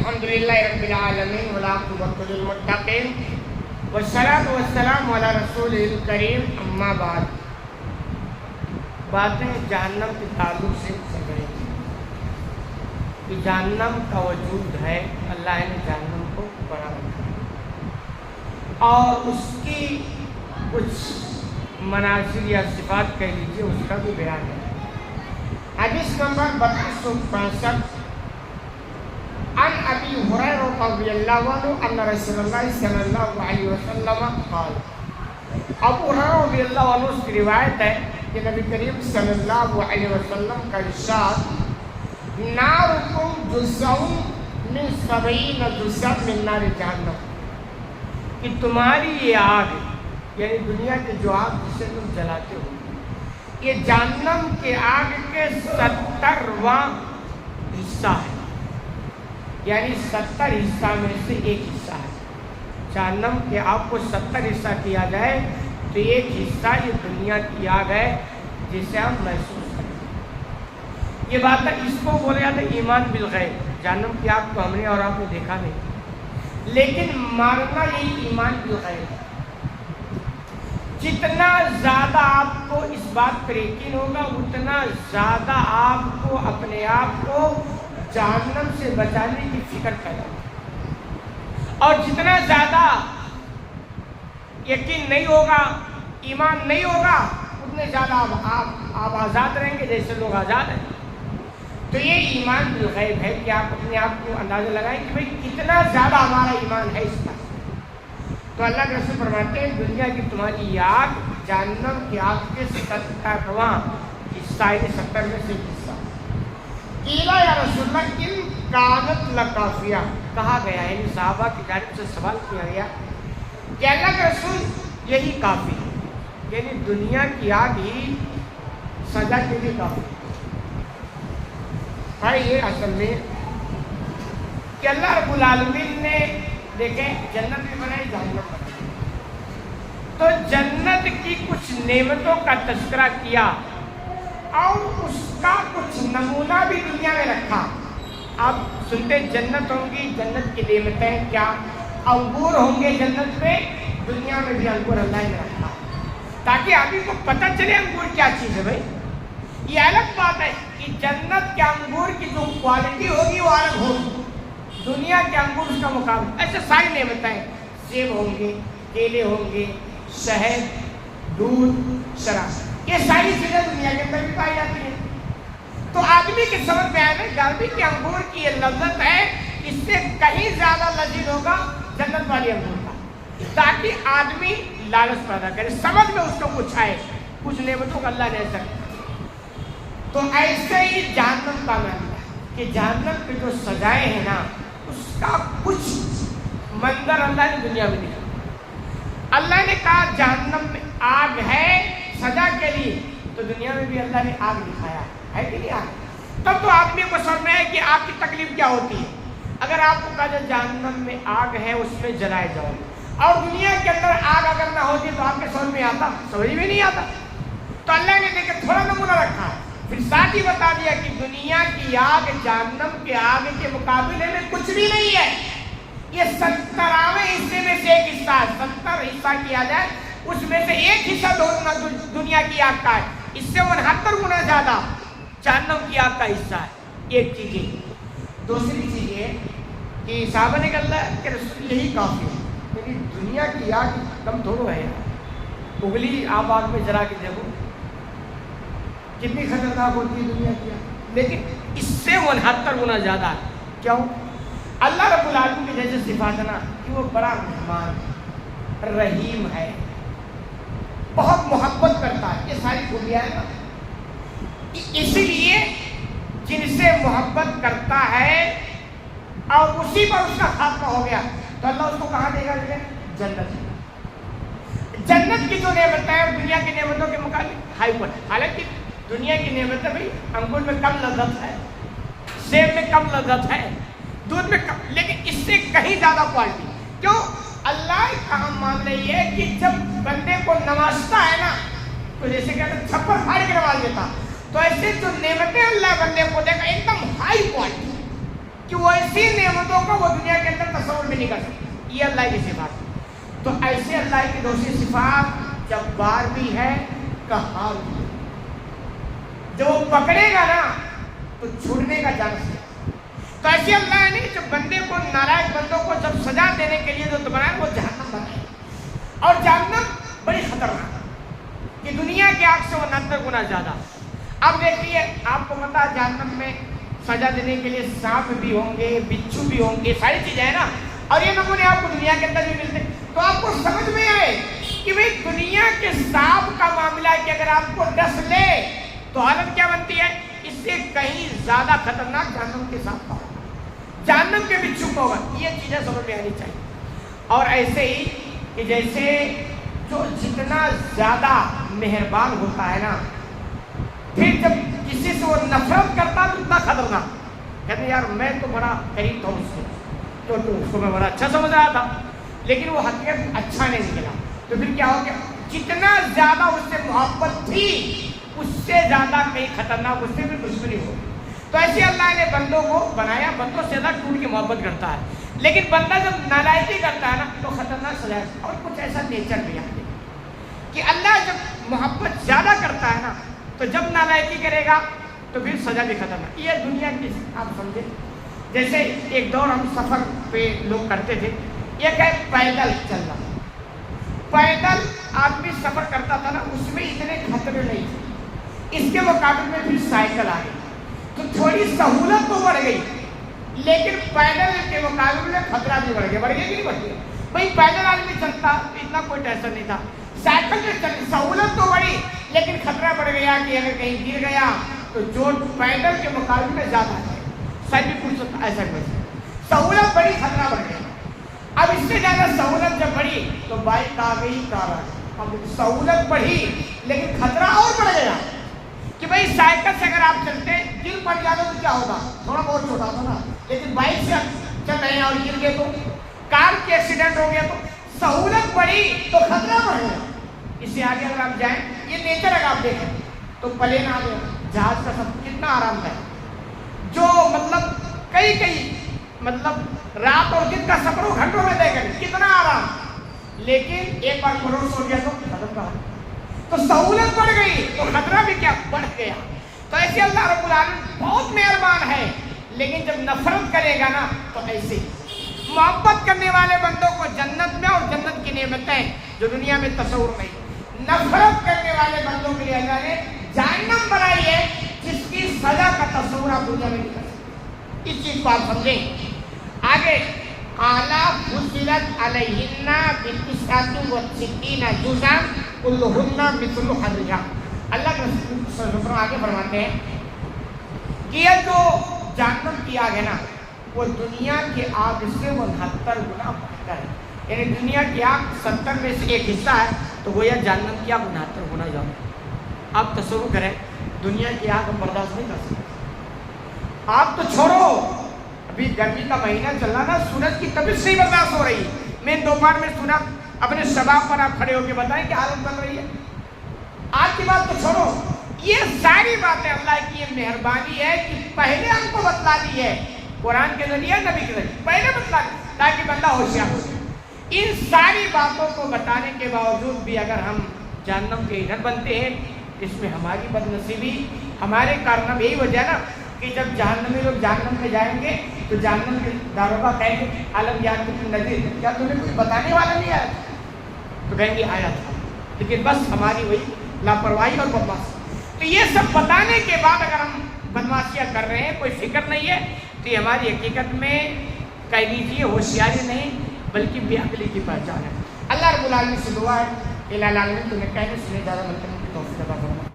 الحمدللہ رب العالمین والعاقبۃ للمتقین والصلاۃ والسلام علی رسول الکریم اما بعد. باتیں جہنم کے تعلق سے چل رہی ہیں کہ جہنم کا وجود ہے. اللہ نے جہنم کو بڑا رکھا اور اس کی کچھ مناظر یا صفات کہہ لیجیے اس کا بھی بیان ہے. حدیث نمبر 3265 عن ابی ہریرہ رضی اللہ عنہ ان رسول اللہ صلی اللہ علیہ وسلم قال. ابو ہریرہ رضی اللہ عنہ سے روایت ہے کہ نبی کریم صلی اللہ علیہ وسلم کا ارشاد نارکم جزء من 70 جزء من نار جہنم کہ تمہاری یہ آگ یعنی دنیا کے جو آگ جسے تم جلاتے ہو یہ جہنم کے آگ کے 70واں حصہ ہے. یعنی 70 حصہ میں سے ایک حصہ ہے. جہنم کے آگ کو 70 حصہ کیا جائے تو ایک حصہ یہ دنیا کی آگ ہے جسے ہم محسوس کریں. یہ بات ہے اس کو بولے جاتا ہے ایمان بالغیب. جہنم کی آگ کو ہم نے اور آپ نے دیکھا نہیں لیکن ماننا یہی ایمان بالغیب ہے. جتنا زیادہ آپ کو اس بات پر یقین ہوگا اتنا زیادہ آپ کو اپنے آپ کو جہنم سے بچانے کی فکر کرنا. اور جتنا زیادہ یقین نہیں ہوگا ایمان نہیں ہوگا اتنے زیادہ آپ آزاد رہیں گے جیسے لوگ آزاد ہیں. تو یہ ایمان بالغیب ہے کہ آپ اپنے آپ کو اندازہ لگائیں کہ بھئی کتنا زیادہ ہمارا ایمان ہے اس پر. تو اللہ کے رسول فرماتے ہیں دنیا کی تمہاری آگ جہنم کی آگ کے 70واں حصہ ہے. 70 میں سے حصہ. قیل یا رسول اللہ ان کانت لکافیہ کہا گیا ہے. یعنی صحابہ کی جانب سے سوال کیا گیا کہ اللہ کے رسول یہی کافی ہے یعنی دنیا کی آگ ہی سزا کے لیے کافی ہے. یہ اصل میں کہ اللہ رب العالمین نے دیکھیں جنت بھی بنائی جہنم بنائی تو جنت کی کچھ نعمتوں کا تذکرہ کیا اور اس کا کچھ نمونہ بھی دنیا میں رکھا. آپ سنتے جنت ہوں گی جنت کی نعمتیں کیا انگور ہوں گے جنت میں. دنیا میں بھی انگور اللہ نے رکھا تاکہ آدمی کو پتہ چلے انگور کیا چیز ہے. بھائی یہ الگ بات ہے کہ جنت کے انگور کی جو کوالٹی ہوگی وہ الگ ہوگی. دنیا کے انگور اس کا مقابلہ. ایسے ساری نعمتیں سیب ہوں گے کیلے ہوں گے شہد دودھ شراب یہ ساری چیزیں دنیا کے اندر بھی پائی جاتی ہیں. تو آدمی کے سمجھ میں آیا نا گرمی کے انگور کی یہ لذت ہے اس سے کہیں زیادہ لذیذ ہوگا جنت والی انگور کا تاکہ آدمی لالچ پیدا کرے سمجھ میں اس کو کچھ آئے. کچھ نعمتوں کا اللہ نے ایسا کیا. تو ایسے ہی جہنم کا معاملہ کہ جہنم کے جو سزائیں ہیں نا اس کا کچھ منظر اللہ نے دنیا میں دکھا. اللہ نے کہا جہنم میں آگ ہے سزا کے لیے تو دنیا میں بھی اللہ نے آگ دکھایا ہے کہ نہیں آگ. تب تو آدمی کو سمجھ میں ہے کہ آگ کی تکلیف کیا ہوتی ہے. اگر آپ کو کہا جائے جہنم میں آگ ہے اس میں جلائے جاؤ اور دنیا کے اندر آگ اگر نہ ہوتی تو آپ کے سمجھ میں آتا سمجھ میں نہیں آتا. تو اللہ نے دیکھا تھوڑا نمونہ رکھا ہے پھر ساتھ ہی بتا دیا کہ دنیا کی آگ جہنم کے آگ کے مقابلے میں کچھ بھی نہیں ہے. یہ 70واں حصے میں سے ایک حصہ ہے. 70 حصہ کیا جائے اس میں سے ایک حصہ دنیا کی آگ کا ہے. اس سے 69 گنا زیادہ جہنم کی آگ کا حصہ ہے. ایک چیز ہے. دوسری چیز یہ کہ صحابہ نے کہا اللہ کہ رسول یہی کافی ہے. لیکن دنیا کی آگ کم تھوڑو ہے. اگلی آپ آگ میں جلا کے دیکھو کتنی خطرناک ہوتی ہے دنیا کی آگ. لیکن اس سے 69 گنا زیادہ ہے. کیوں؟ اللہ رب العالمین کی جیسے صفات ہے نا کہ وہ بڑا مہربان رحیم ہے بہت محبت کرتا ہے. یہ ساری خوبیاں ہیں نا اسی لیے جن سے محبت کرتا ہے اور اسی پر اس کا خاتمہ ہو گیا تو اللہ اس کو کہاں دے گا جنت. جنت کی جو نعمتیں ہیں دنیا کی نعمتوں کے مقابلے ہائی پر. حالانکہ دنیا کی نعمتیں بھائی انگور میں کم لذت ہے سیب میں کم لذت ہے دودھ میں کم لیکن اس سے کہیں زیادہ کوالٹی. کیوں؟ اللہ کا ہم معاملہ یہ ہے کہ جب بندے کو نوازتا ہے نا تو جیسے کہتے ہیں چھپر پھاڑ کے نواز دیتا تو ایسے جو نعمتیں اللہ بندے کو دے گا ایک دم ہائی کوالٹی کہ وہ ایسی نعمتوں کو وہ دنیا کے اندر تصور بھی نہیں کر سکتے. یہ اللہ کی صفات. تو ایسے اللہ کی دوسری صفات جبار بھی ہے، قہار بھی ہے. جو پکڑے گا نا تو چھوڑنے کا چانس ہے. تو ایسے اللہ نے جو بندے کو، نالائق بندوں کو جب سزا دینے کے لیے جو بنایا وہ جہنم بنایا. اور جہنم بڑی خطرناک کہ دنیا کی آگ سے وہ 69 گنا زیادہ. اب دیکھیے، آپ کو پتا جہنم میں سزا دینے کے لیے سانپ بھی ہوں گے، بچھو بھی ہوں گے، ساری چیزیں ہیں نا. اور یہ نمونے آپ کو دنیا کے اندر بھی ملتے. تو آپ کو سمجھ میں آئے کہ بھئی دنیا کے سانپ کا معاملہ ہے کہ اگر آپ کو ڈس لے تو حالت کیا بنتی ہے؟ اس سے کہیں زیادہ خطرناک جہنم کے سانپ کا ہوگا، جہنم کے بچھو کا ہوگا. یہ چیزیں سمجھ میں آنی چاہیے. اور ایسے ہی کہ جیسے جو جتنا زیادہ مہربان ہوتا ہے نا، پھر جب کسی سے وہ نفرت کرتا تو اتنا خطرناک. کہتے ہیں یار میں تو بڑا قریب تھا اس سے، تو اس کو میں بڑا اچھا سمجھ رہا تھا، لیکن وہ حقیقت اچھا نہیں نکلا. تو پھر کیا ہو گیا؟ جتنا زیادہ اس سے محبت تھی اس سے زیادہ کئی خطرناک اس سے بھی دشمنی ہو. تو ایسے اللہ نے بندوں کو بنایا، بندوں سے زیادہ ٹوٹ کے محبت کرتا ہے. لیکن بندہ جب نالائکی کرتا ہے نا تو خطرناک سزا ہے. اور کچھ ایسا نیچر بھی ہے کہ اللہ جب محبت زیادہ کرتا ہے نا تو جب نالائکی کرے گا تو پھر سزا بھی خطرناک. یہ دنیا کی آپ سمجھے، جیسے ایک دور ہم سفر پہ لوگ کرتے تھے، ایک ہے پیدل چلنا. پیدل آدمی سفر کرتا تھا نا، اس میں اتنے خطرے نہیں تھے. اس کے مقابلے میں پھر سائیکل آ گئی تو تھوڑی سہولت تو بڑھ گئی، لیکن پیدل کے مقابلے میں خطرہ بھی بڑھ گیا کہ نہیں بڑھ گیا؟ بھائی پیدل آدمی چلتا اتنا کوئی ٹینشن نہیں تھا. سائیکل میں چلی سہولت تو بڑھی لیکن خطرہ بڑھ گیا کہ اگر کہیں گر گیا تو جو پیدل کے مقابلے میں زیادہ ہے. سائیکل پوچھ ایسا کوئی سہولت بڑی، خطرہ بڑھ گیا. اب اس سے زیادہ سہولت جب بڑھی تو بائک آ گئی، کار آ گئی. اب سہولت بڑھی لیکن خطرہ اور بڑھ گیا کہ بھائی سائیکل سے اگر آپ چلتے گر پڑ جاتے تو کیا ہوگا؟ تھوڑا بہت چھوٹا تھا نا، لیکن بائک سے چل رہے ہیں اور گر گئے تو، کار کے ایکسیڈنٹ ہو گیا تو سہولت بڑھی تو خطرہ بڑھ گیا. اس سے آگے اگر آپ جائیں، یہ نیچر اگر آپ دیکھیں تو پلین آ گیا، جہاز کا سفر کتنا آرام ہے، جو مطلب کئی مطلب رات اور دن کا سفر ہو گھنٹوں میں طے کریں، کتنا آرام. لیکن ایک بار کروڑ سو گیا تو ختم کہا. تو سہولت بڑھ گئی تو خطرہ بھی کیا بڑھ گیا. تو ایسے اللہ رب العالمین بہت مہربان ہے، لیکن جب نفرت کرے گا نا تو ایسے. محبت کرنے والے بندوں کو جنت میں اور جنت کی نعمتیں جو دنیا میں تصور نہیں. نفرت کرنے والے بندوں کے لیے اللہ نے جہنم بنائی ہے جس کی سزا کا تصور آپ دنیا میں نہیں کر سکتے. اس چیز کو آپ سمجھیں. آگے اعلیٰ فصلت علیہن بالتسعۃ والستین جزءا کلہن مثل حرها. اللہ کے رسول آگے فرماتے ہیں کہ یہ جو جہنم کی آگ ہے نا وہ دنیا کی آگ سے 69 گنا بہتر ہے. یعنی دنیا کی آگ 70 میں سے ایک حصہ ہے تو وہ یہ جہنم کی آگ 69 گنا زیادہ. آپ تصور کریں دنیا کی آگ ہم برداشت نہیں کر سکتے. آپ تو چھوڑو، ابھی گرمی کا مہینہ چل رہا نا، سورج کی تپش نہیں برداشت ہو رہی. میں دوپہر میں سنا اپنے شباب پر آپ کھڑے ہو کے بتائیں کہ حالت بن رہی ہے. آج کی بات تو چھوڑو، یہ ساری باتیں اللہ کی یہ مہربانی ہے کہ پہلے ہم کو بتلا دی ہے قرآن کے ذریعے، نبی کے ذریعے پہلے بتلا دی تاکہ بندہ ہوشیار ہو. ان ساری باتوں کو بتانے کے باوجود بھی اگر ہم جہنم کے ایندھن بنتے ہیں، اس میں ہماری بد نصیبی، ہمارے کارنامے. یہی وجہ ہے نا کہ جب جہنمی لوگ جہنم میں جائیں گے تو جہنم کے داروغہ کہیں گے عالم یار کی نذیر، کیا تمہیں کوئی بتانے والا نہیں آیا؟ تو کہیں گے آیا تھا، لیکن بس ہماری وہی لاپرواہی اور بدماشی. تو یہ سب بتانے کے بعد اگر ہم بدماشیاں کر رہے ہیں، کوئی فکر نہیں ہے، تو یہ ہماری حقیقت میں کہہ لیجیے ہوشیاری نہیں بلکہ بے عقلی کی پہچان ہے. اللہ رب العالمین سے دعا ہے کہ الہ العالمین تمہیں کہنے سنے زیادہ ملتے ہیں کی توفیق عطا فرمائے.